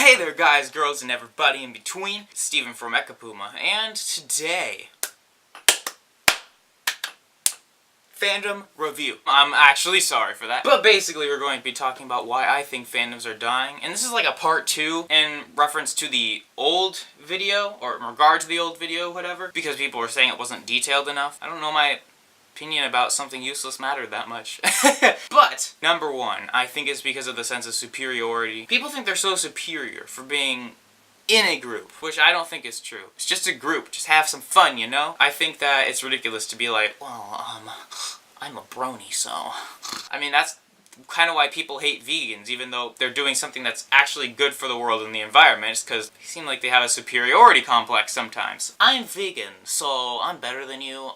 Hey there guys, girls, and everybody in between. It's Steven from MechaPuma, and today, fandom review. I'm actually sorry for that. But basically we're going to be talking about why I think fandoms are dying. And this is like a part 2 in reference to the old video, or in regard to the old video, whatever. Because people were saying it wasn't detailed enough. I don't know, my opinion about something useless mattered that much. But, number one, I think it's because of the sense of superiority. People think they're so superior for being in a group, which I don't think is true. It's just a group, just have some fun, you know? I think that it's ridiculous to be like, well, I'm a brony, so... I mean, that's kind of why people hate vegans, even though they're doing something that's actually good for the world and the environment. It's because they seem like they have a superiority complex sometimes. I'm vegan, so I'm better than you,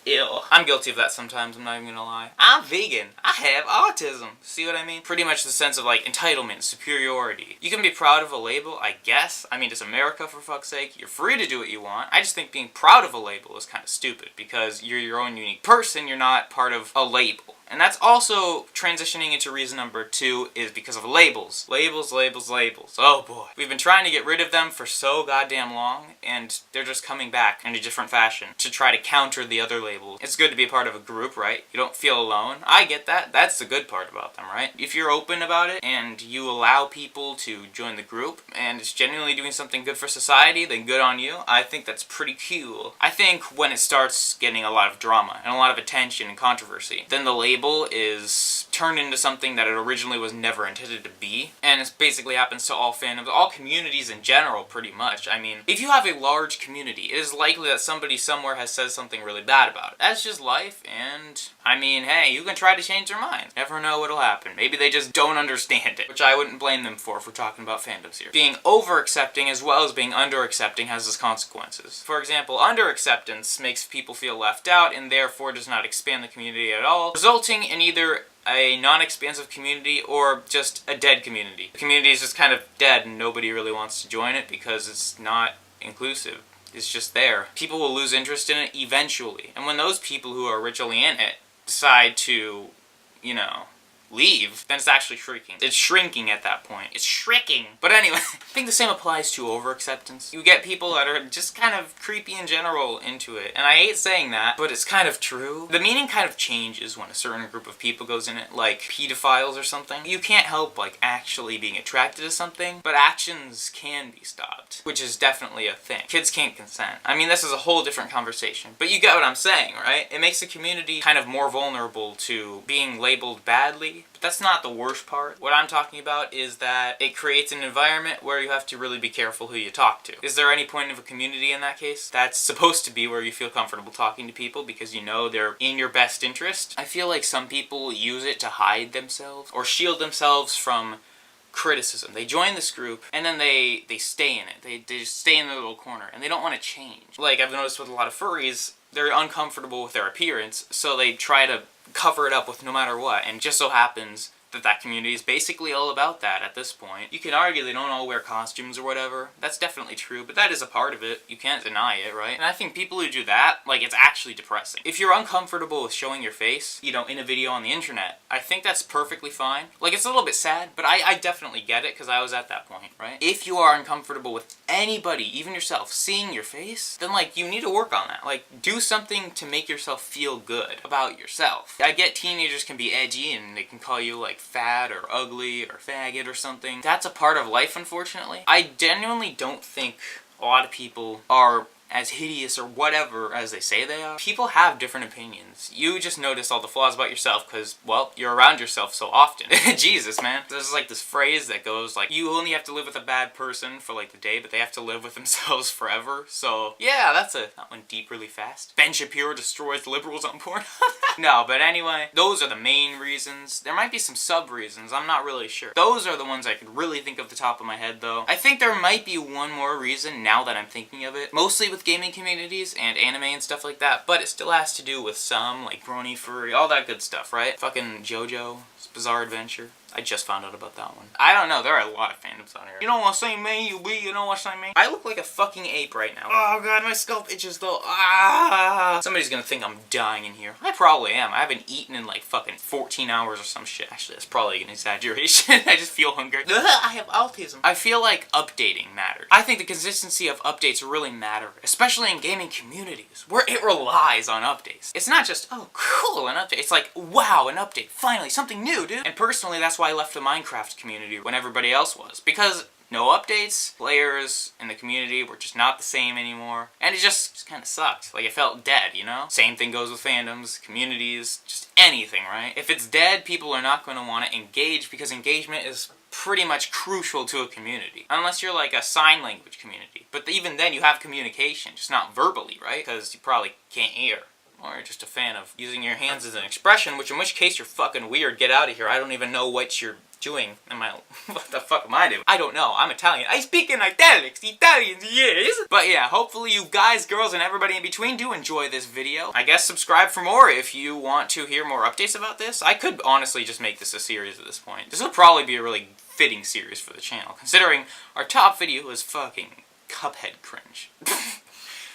Ew. I'm guilty of that sometimes, I'm not even gonna lie. I'm vegan. I have autism. See what I mean? Pretty much the sense of like entitlement, superiority. You can be proud of a label, I guess. I mean, it's America, for fuck's sake. You're free to do what you want. I just think being proud of a label is kind of stupid because you're your own unique person, you're not part of a label. And that's also transitioning into reason number 2 is because of labels. Labels, labels, labels. Oh boy. We've been trying to get rid of them for so goddamn long, and they're just coming back in a different fashion to try to counter the other labels. It's good to be a part of a group, right? You don't feel alone. I get that. That's the good part about them, right? If you're open about it and you allow people to join the group and it's genuinely doing something good for society, then good on you. I think that's pretty cool. I think when it starts getting a lot of drama and a lot of attention and controversy, then the label is turned into something that it originally was never intended to be. And it basically happens to all fandoms, all communities in general, pretty much. I mean, if you have a large community, it is likely that somebody somewhere has said something really bad about it. That's just life, and I mean, hey, you can try to change their mind. Never know what'll happen. Maybe they just don't understand it, which I wouldn't blame them for if we're talking about fandoms here. Being over-accepting as well as being under-accepting has its consequences. For example, under-acceptance makes people feel left out and therefore does not expand the community at all, resulting in either a non-expansive community or just a dead community. The community is just kind of dead and nobody really wants to join it because it's not inclusive. It's just there. People will lose interest in it eventually. And when those people who are originally in it decide to, you know, leave, then it's actually shrinking. It's shrinking at that point. It's shrinking. But anyway, I think the same applies to over-acceptance. You get people that are just kind of creepy in general into it. And I hate saying that, but it's kind of true. The meaning kind of changes when a certain group of people goes in it, like pedophiles or something. You can't help, like, actually being attracted to something, but actions can be stopped, which is definitely a thing. Kids can't consent. I mean, this is a whole different conversation, but you get what I'm saying, right? It makes the community kind of more vulnerable to being labeled badly. But that's not the worst part. What I'm talking about is that it creates an environment where you have to really be careful who you talk to. Is there any point of a community in that case? That's supposed to be where you feel comfortable talking to people because you know they're in your best interest. I feel like some people use it to hide themselves or shield themselves from criticism. They join this group and then they stay in it. They just stay in their little corner and they don't want to change. Like I've noticed with a lot of furries, they're uncomfortable with their appearance, so they try to cover it up with no matter what, and just so happens that that community is basically all about that at this point. You can argue they don't all wear costumes or whatever. That's definitely true, but that is a part of it. You can't deny it, right? And I think people who do that, like, it's actually depressing. If you're uncomfortable with showing your face, you know, in a video on the internet, I think that's perfectly fine. Like, it's a little bit sad, but I definitely get it, because I was at that point, right? If you are uncomfortable with anybody, even yourself, seeing your face, then, like, you need to work on that. Like, do something to make yourself feel good about yourself. I get teenagers can be edgy, and they can call you, like, fat or ugly or faggot or something. That's a part of life, unfortunately. I genuinely don't think a lot of people are as hideous or whatever as they say they are. People have different opinions. You just notice all the flaws about yourself because, well, you're around yourself so often. Jesus, man. There's like this phrase that goes like, you only have to live with a bad person for like the day, but they have to live with themselves forever. So, yeah, that went deep really fast. Ben Shapiro destroys liberals on porn. No, but anyway, those are the main reasons. There might be some sub-reasons, I'm not really sure. Those are the ones I could really think of the top of my head, though. I think there might be one more reason now that I'm thinking of it. Mostly with gaming communities and anime and stuff like that, but it still has to do with some, like brony, furry, all that good stuff, right? Fucking JoJo's Bizarre Adventure. I just found out about that one. I don't know, there are a lot of fandoms on here. You don't want to say me, you don't want to say me. I look like a fucking ape right now. Oh god, my scalp itches though. Ah! Somebody's gonna think I'm dying in here. I probably am. I haven't eaten in like fucking 14 hours or some shit. Actually, that's probably an exaggeration. I just feel hungry. I have autism. I feel like updating matters. I think the consistency of updates really matter, especially in gaming communities, where it relies on updates. It's not just, oh cool, an update. It's like, wow, an update. Finally, something new, dude. And personally, that's why I left the Minecraft community when everybody else was. Because no updates, players in the community were just not the same anymore. And it just kind of sucked. Like, it felt dead, you know? Same thing goes with fandoms, communities, just anything, right? If it's dead, people are not going to want to engage because engagement is pretty much crucial to a community. Unless you're like a sign language community. But even then, you have communication, just not verbally, right? Because you probably can't hear. Or you're just a fan of using your hands as an expression, which in which case you're fucking weird. Get out of here. I don't even know what you're doing. What the fuck am I doing? I don't know. I'm Italian. I speak in italics. Italians, yes. But yeah, hopefully you guys, girls, and everybody in between do enjoy this video. I guess subscribe for more if you want to hear more updates about this. I could honestly just make this a series at this point. This would probably be a really fitting series for the channel, considering our top video is fucking Cuphead cringe.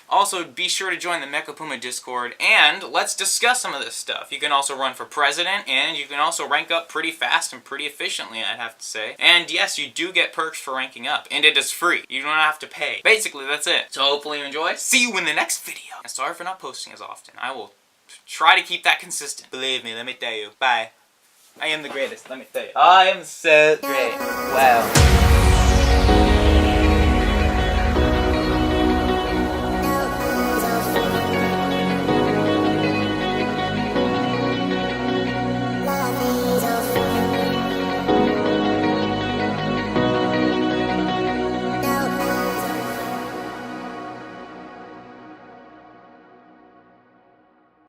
Also, be sure to join the MechaPuma Discord, and let's discuss some of this stuff. You can also run for president, and you can also rank up pretty fast and pretty efficiently, I'd have to say. And yes, you do get perks for ranking up, and it is free. You don't have to pay. Basically, that's it. So hopefully you enjoy. See you in the next video. And sorry for not posting as often. I will try to keep that consistent. Believe me, let me tell you. Bye. I am the greatest, let me tell you. I am so great. Wow.